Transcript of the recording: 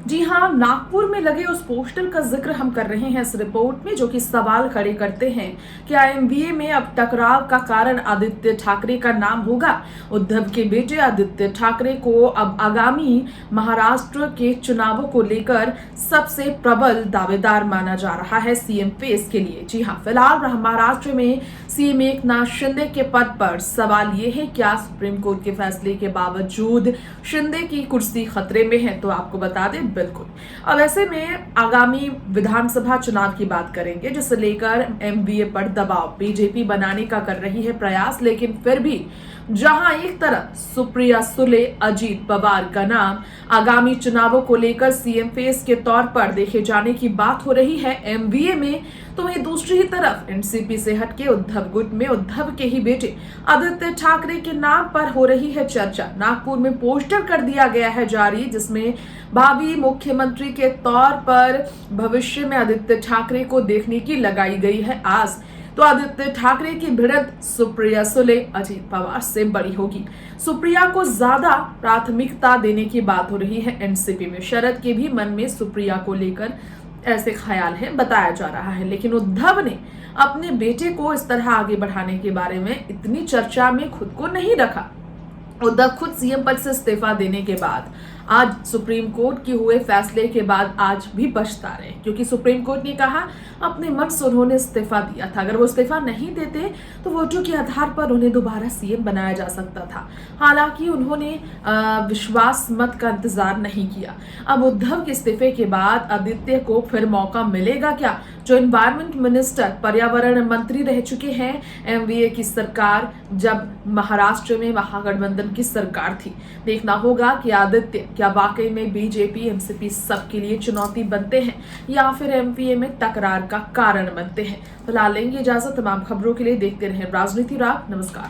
जी हाँ, नागपुर में लगे उस पोस्टर का जिक्र हम कर रहे हैं इस रिपोर्ट में, जो कि सवाल खड़े करते हैं क्या एमवीए में अब टकराव का कारण आदित्य ठाकरे का नाम होगा। उद्धव के बेटे आदित्य ठाकरे को अब आगामी महाराष्ट्र के चुनावों को लेकर सबसे प्रबल दावेदार माना जा रहा है सीएम फेस के लिए। जी हाँ, फिलहाल महाराष्ट्र में सीएम एकनाथ शिंदे के पद पर सवाल ये है क्या सुप्रीम कोर्ट के फैसले के बावजूद शिंदे की कुर्सी खतरे में है। तो आपको बता दें, बिल्कुल। अब ऐसे में आगामी विधानसभा चुनाव की बात करेंगे, जिसे लेकर एमवीए पर दबाव बीजेपी बनाने का कर रही है प्रयास। लेकिन फिर भी जहां एक तरफ सुप्रिया सुले, अजीत पवार का नाम आगामी चुनावों को लेकर सीएम फेस के तौर पर देखे जाने की बात हो रही है एमवीए में, तो वहीं दूसरी ही तरफ एनसीपी से हटके उद्धव गुट में उद्धव के ही बेटे आदित्य ठाकरे के नाम पर हो रही है चर्चा। नागपुर में पोस्टर कर दिया गया है जारी, जिसमें भावी मुख्यमंत्री के तौर पर भविष्य में आदित्य ठाकरे को देखने की लगाई गई है आस। तो आदित्य ठाकरे की भिड़ंत सुप्रिया सुले, अजीत पवार से बड़ी होगी। सुप्रिया को ज्यादा प्राथमिकता देने की बात हो रही है एनसीपी में। शरद के भी मन में सुप्रिया को लेकर ऐसे ख्याल है, बताया जा रहा है। लेकिन उद्धव ने अपने बेटे को इस तरह आगे बढ़ाने के बारे में इतनी चर्चा में खुद को नहीं रखा। उद्धव खुद सीएम पद से इस्तीफा देने के बाद आज सुप्रीम कोर्ट के हुए फैसले के बाद आज भी पछता रहे, क्योंकि सुप्रीम कोर्ट ने कहा अपने मन से उन्होंने इस्तीफा दिया था। अगर वो इस्तीफा नहीं देते तो वोटों के आधार पर उन्हें दोबारा सीएम बनाया जा सकता था। हालांकि उन्होंने विश्वास मत का इंतजार नहीं किया। अब उद्धव के इस्तीफे के बाद आदित्य को फिर मौका मिलेगा क्या, जो एनवायरमेंट मिनिस्टर, पर्यावरण मंत्री रह चुके हैं एमवीए की सरकार जब महाराष्ट्र में महागठबंधन की सरकार थी। देखना होगा कि आदित्य क्या वाकई में बीजेपी एनसीपी सबके लिए चुनौती बनते हैं या फिर एमवीए में तकरार का कारण बनते हैं। फिलहाल लेंगे इजाजत। तमाम खबरों के लिए देखते रहें राजनीति राग। नमस्कार।